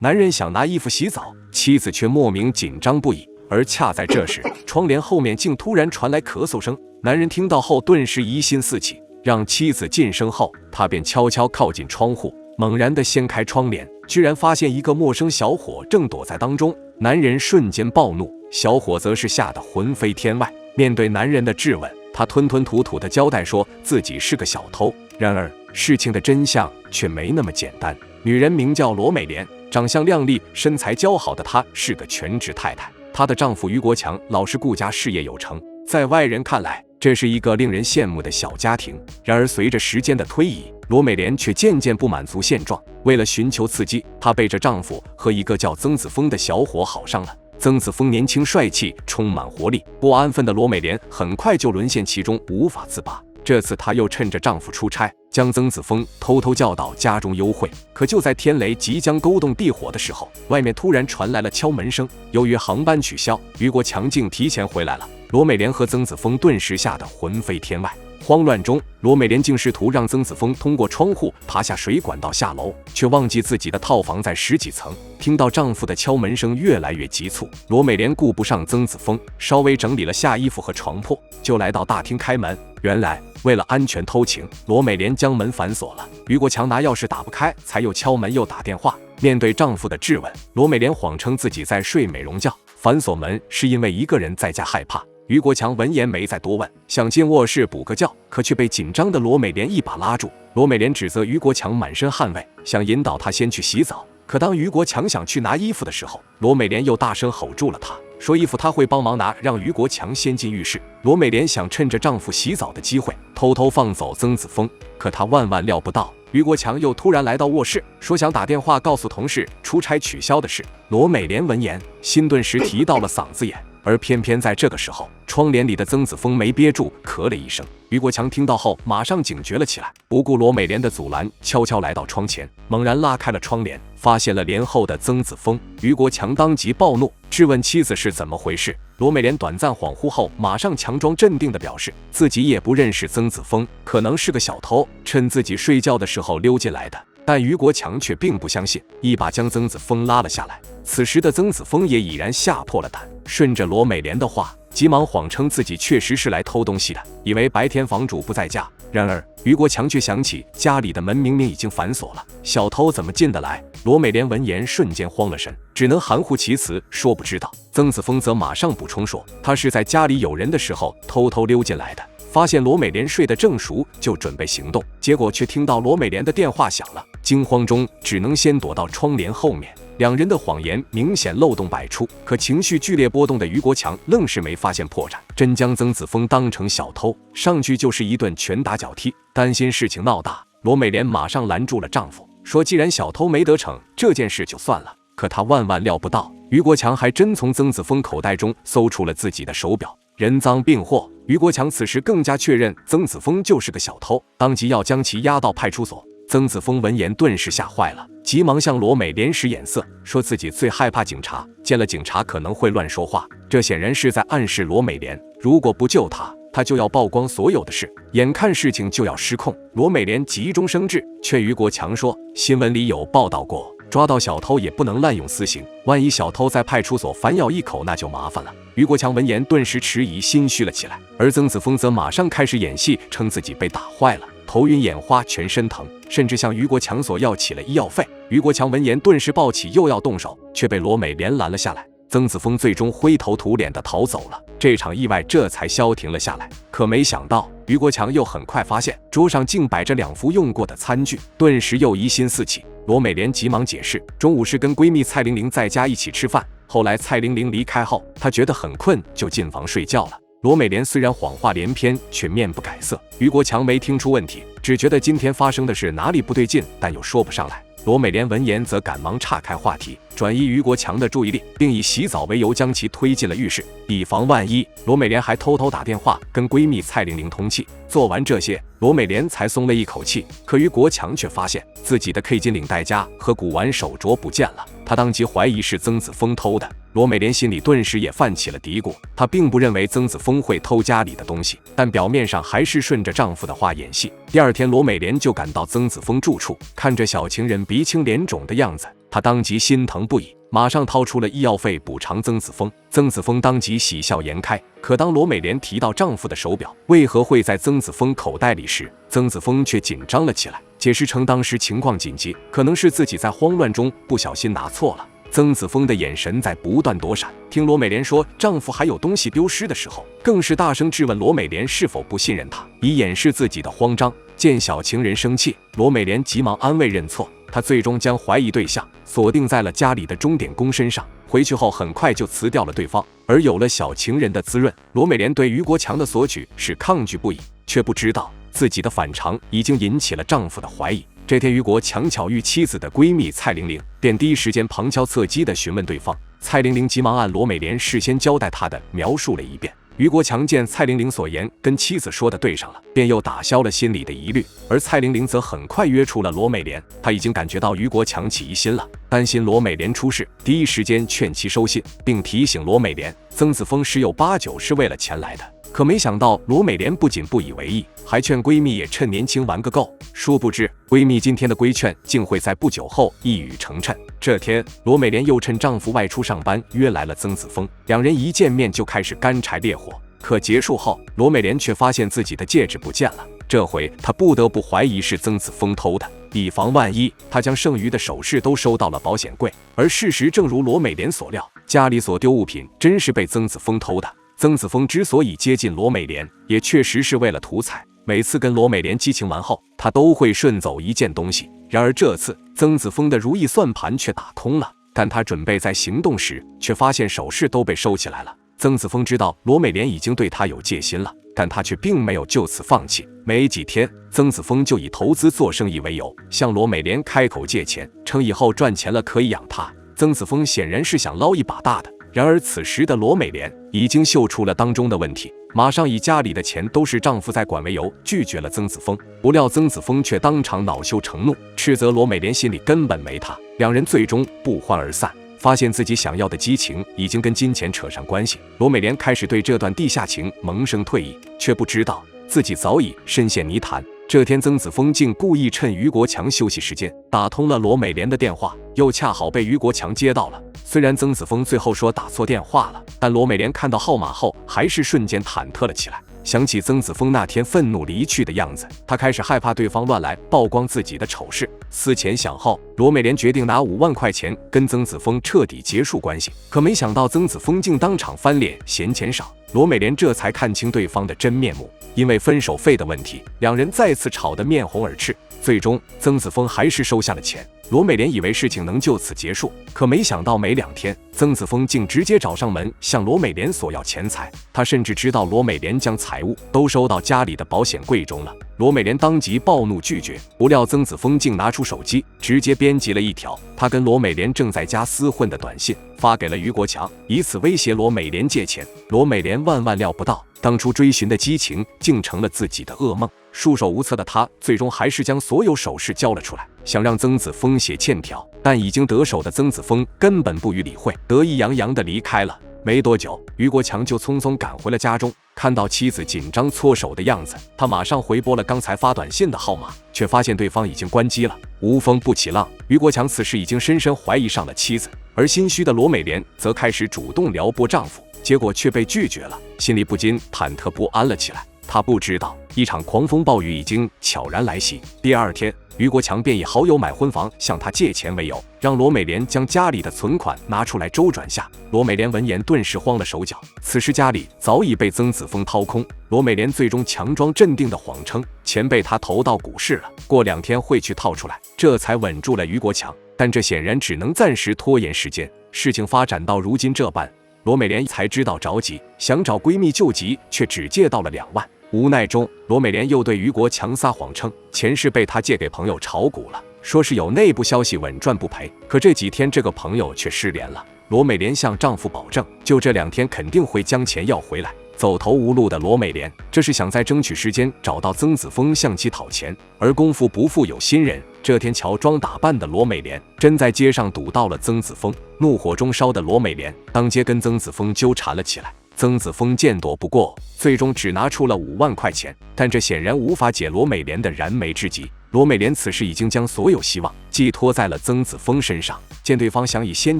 男人想拿衣服洗澡，妻子却莫名紧张不已。而恰在这时，窗帘后面竟突然传来咳嗽声。男人听到后顿时疑心四起，让妻子噤声后，他便悄悄靠近窗户，猛然地掀开窗帘，居然发现一个陌生小伙正躲在当中。男人瞬间暴怒，小伙则是吓得魂飞天外。面对男人的质问，他吞吞吐吐地交代说自己是个小偷。然而事情的真相却没那么简单。女人名叫罗美莲，长相靓丽，身材姣好的她是个全职太太。她的丈夫于国强老实顾家，事业有成，在外人看来，这是一个令人羡慕的小家庭。然而随着时间的推移，罗美莲却渐渐不满足现状。为了寻求刺激，她背着丈夫和一个叫曾子峰的小伙好上了。曾子峰年轻帅气，充满活力，不安分的罗美莲很快就沦陷其中，无法自拔。这次她又趁着丈夫出差，将曾子峰偷偷叫到家中幽会。可就在天雷即将勾动地火的时候，外面突然传来了敲门声。由于航班取消，于国强竟提前回来了。罗美莲和曾子峰顿时吓得魂飞天外。慌乱中，罗美莲竟试图让曾子峰通过窗户爬下水管道下楼，却忘记自己的套房在10几层。听到丈夫的敲门声越来越急促，罗美莲顾不上曾子峰，稍微整理了下衣服和床铺，就来到大厅开门。原来为了安全偷情，罗美莲将门反锁了。于国强拿钥匙打不开，才又敲门又打电话。面对丈夫的质问，罗美莲谎称自己在睡美容觉，反锁门是因为一个人在家害怕。于国强闻言没再多问，想进卧室补个觉，可却被紧张的罗美莲一把拉住。罗美莲指责于国强满身汗味，想引导他先去洗澡。可当于国强想去拿衣服的时候，罗美莲又大声吼住了他，说衣服他会帮忙拿，让于国强先进浴室。罗美莲想趁着丈夫洗澡的机会偷偷放走曾子峰，可她万万料不到，于国强又突然来到卧室，说想打电话告诉同事出差取消的事。罗美莲闻言，心顿时提到了嗓子眼。而偏偏在这个时候，窗帘里的曾子峰没憋住，咳了一声。于国强听到后马上警觉了起来，不顾罗美莲的阻拦，悄悄来到窗前，猛然拉开了窗帘，发现了帘后的曾子峰。于国强当即暴怒，质问妻子是怎么回事。罗美莲短暂恍惚后，马上强装镇定地表示自己也不认识曾子峰，可能是个小偷，趁自己睡觉的时候溜进来的。但于国强却并不相信，一把将曾子峰拉了下来。此时的曾子峰也已然吓破了胆，顺着罗美莲的话，急忙谎称自己确实是来偷东西的，以为白天房主不在家。然而于国强却想起家里的门明明已经反锁了，小偷怎么进得来？罗美莲闻言瞬间慌了神，只能含糊其辞说不知道。曾子峰则马上补充说，他是在家里有人的时候偷偷溜进来的，发现罗美莲睡得正熟，就准备行动，结果却听到罗美莲的电话响了，惊慌中只能先躲到窗帘后面。两人的谎言明显漏洞百出，可情绪剧烈波动的于国强愣是没发现破绽，真将曾子峰当成小偷，上去就是一顿拳打脚踢。担心事情闹大，罗美莲马上拦住了丈夫，说既然小偷没得逞，这件事就算了。可她万万料不到，于国强还真从曾子峰口袋中搜出了自己的手表。人赃并获，于国强此时更加确认曾子峰就是个小偷，当即要将其押到派出所。曾子峰闻言顿时吓坏了，急忙向罗美莲使眼色，说自己最害怕警察，见了警察可能会乱说话。这显然是在暗示罗美莲，如果不救他就要曝光所有的事，眼看事情就要失控。罗美莲急中生智，劝于国强说，新闻里有报道过，抓到小偷也不能滥用私刑，万一小偷在派出所反咬一口，那就麻烦了。于国强闻言顿时迟疑，心虚了起来，而曾子峰则马上开始演戏，称自己被打坏了，头晕眼花，全身疼，甚至向于国强索要起了医药费。于国强闻言顿时抱起又要动手，却被罗美莲拦了下来。曾子峰最终灰头土脸地逃走了，这场意外这才消停了下来。可没想到，于国强又很快发现桌上竟摆着2副用过的餐具，顿时又疑心四起。罗美莲急忙解释，中午是跟闺蜜蔡玲玲在家一起吃饭，后来蔡玲玲离开后，她觉得很困，就进房睡觉了。罗美莲虽然谎话连篇，却面不改色。于国强没听出问题，只觉得今天发生的事哪里不对劲，但又说不上来。罗美莲闻言则赶忙岔开话题，转移于国强的注意力，并以洗澡为由将其推进了浴室，以防万一。罗美莲还偷偷打电话跟闺蜜蔡玲玲通气。做完这些，罗美莲才松了一口气。可于国强却发现自己的 K 金领带夹和古玩手镯不见了，他当即怀疑是曾子峰偷的。罗美莲心里顿时也泛起了嘀咕，她并不认为曾子峰会偷家里的东西，但表面上还是顺着丈夫的话演戏。第二天，罗美莲就赶到曾子峰住处，看着小情人鼻青脸肿的样子，她当即心疼不已，马上掏出了医药费补偿曾子峰。曾子峰当即喜笑颜开。可当罗美莲提到丈夫的手表为何会在曾子峰口袋里时，曾子峰却紧张了起来，解释称当时情况紧急，可能是自己在慌乱中不小心拿错了。曾子峰的眼神在不断躲闪，听罗美莲说丈夫还有东西丢失的时候，更是大声质问罗美莲是否不信任她，以掩饰自己的慌张。见小情人生气，罗美莲急忙安慰认错。她最终将怀疑对象锁定在了家里的钟点工身上，回去后很快就辞掉了对方。而有了小情人的滋润，罗美莲对于国强的索取是抗拒不已，却不知道自己的反常已经引起了丈夫的怀疑。这天，于国强巧遇妻子的闺蜜蔡玲玲，便第一时间旁敲侧击地询问对方。蔡玲玲急忙按罗美莲事先交代她的描述了一遍。于国强见蔡玲玲所言跟妻子说的对上了，便又打消了心里的疑虑。而蔡玲玲则很快约出了罗美莲，她已经感觉到于国强起疑心了，担心罗美莲出事，第一时间劝其收信，并提醒罗美莲，曾子峰十有八九是为了钱来的。可没想到罗美莲不仅不以为意，还劝闺蜜也趁年轻玩个够。殊不知闺蜜今天的规劝竟会在不久后一语成谶。这天，罗美莲又趁丈夫外出上班约来了曾子峰，两人一见面就开始干柴烈火。可结束后，罗美莲却发现自己的戒指不见了，这回她不得不怀疑是曾子峰偷的。以防万一，她将剩余的首饰都收到了保险柜。而事实正如罗美莲所料，家里所丢物品真是被曾子峰偷的。曾子峰之所以接近罗美莲，也确实是为了图财。每次跟罗美莲激情完后，他都会顺走一件东西。然而这次，曾子峰的如意算盘却打通了。但他准备在行动时，却发现首饰都被收起来了。曾子峰知道罗美莲已经对他有戒心了，但他却并没有就此放弃。没几天，曾子峰就以投资做生意为由，向罗美莲开口借钱，称以后赚钱了可以养他。曾子峰显然是想捞一把大的。然而此时的罗美莲已经嗅出了当中的问题，马上以家里的钱都是丈夫在管为由，拒绝了曾子峰。不料曾子峰却当场恼羞成怒，斥责罗美莲心里根本没他，两人最终不欢而散。发现自己想要的激情已经跟金钱扯上关系，罗美莲开始对这段地下情萌生退意，却不知道自己早已深陷泥潭。这天，曾子峰竟故意趁于国强休息时间打通了罗美莲的电话，又恰好被于国强接到了。虽然曾子峰最后说打错电话了，但罗美莲看到号码后还是瞬间忐忑了起来。想起曾子峰那天愤怒离去的样子，她开始害怕对方乱来曝光自己的丑事。思前想后，罗美莲决定拿5万块钱跟曾子峰彻底结束关系。可没想到曾子峰竟当场翻脸，嫌钱少。罗美莲这才看清对方的真面目，因为分手费的问题，两人再次吵得面红耳赤。最终，曾子峰还是收下了钱。罗美莲以为事情能就此结束，可没想到没2天，曾子峰竟直接找上门向罗美莲索要钱财。他甚至知道罗美莲将财物都收到家里的保险柜中了。罗美莲当即暴怒拒绝，不料曾子峰竟拿出手机，直接编辑了一条他跟罗美莲正在家厮混的短信，发给了于国强，以此威胁罗美莲借钱。罗美莲万万料不到，当初追寻的激情竟成了自己的噩梦。束手无策的他，最终还是将所有首饰交了出来，想让曾子峰写欠条。但已经得手的曾子峰根本不予理会，得意洋洋地离开了。没多久，于国强就匆匆赶回了家中，看到妻子紧张搓手的样子，他马上回拨了刚才发短信的号码，却发现对方已经关机了。无风不起浪，于国强此时已经深深怀疑上了妻子，而心虚的罗美莲则开始主动撩拨丈夫，结果却被拒绝了，心里不禁忐忑不安了起来。他不知道一场狂风暴雨已经悄然来袭。第2天，于国强便以好友买婚房向他借钱为由，让罗美莲将家里的存款拿出来周转下。罗美莲闻言顿时慌了手脚，此时家里早已被曾子峰掏空。罗美莲最终强装镇定的谎称钱被他投到股市了，过2天会去套出来，这才稳住了于国强。但这显然只能暂时拖延时间。事情发展到如今这般，罗美莲才知道着急，想找闺蜜救急，却只借到了2万。无奈中，罗美莲又对于国强撒谎称钱是被他借给朋友炒股了，说是有内部消息稳赚不赔。可这几天这个朋友却失联了。罗美莲向丈夫保证，就这2天肯定会将钱要回来。走投无路的罗美莲，这是想再争取时间找到曾子峰向其讨钱。而功夫不负有心人，这天乔装打扮的罗美莲真在街上堵到了曾子峰。怒火中烧的罗美莲当街跟曾子峰纠缠了起来。曾子峰见躲不过，最终只拿出了5万块钱，但这显然无法解罗美莲的燃眉之急。罗美莲此时已经将所有希望寄托在了曾子峰身上。见对方想以先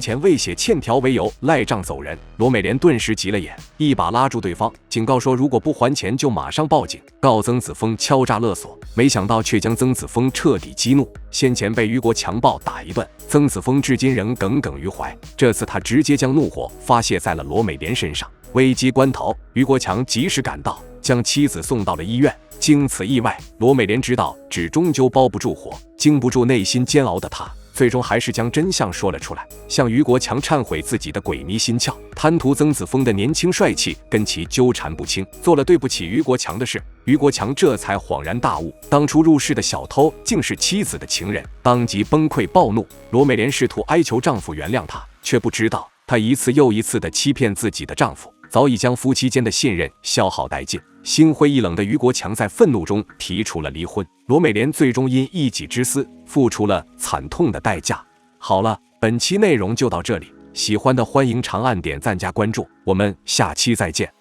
前未写欠条为由赖账走人，罗美莲顿时急了眼，一把拉住对方，警告说如果不还钱就马上报警，告曾子峰敲诈勒索。没想到却将曾子峰彻底激怒。先前被余国强暴打一顿，曾子峰至今仍耿耿于怀，这次他直接将怒火发泄在了罗美莲身上。危机关头，余国强及时赶到，将妻子送到了医院。经此意外，罗美莲知道纸终究包不住火，经不住内心煎熬的她，最终还是将真相说了出来，向余国强忏悔自己的鬼迷心窍，贪图曾子峰的年轻帅气，跟其纠缠不清，做了对不起余国强的事。余国强这才恍然大悟，当初入室的小偷竟是妻子的情人，当即崩溃暴怒。罗美莲试图哀求丈夫原谅她，却不知道她一次又一次地欺骗自己的丈夫，早已将夫妻间的信任消耗殆尽。心灰意冷的余国强在愤怒中提出了离婚，罗美莲最终因一己之私付出了惨痛的代价。好了，本期内容就到这里，喜欢的欢迎长按点赞加关注，我们下期再见。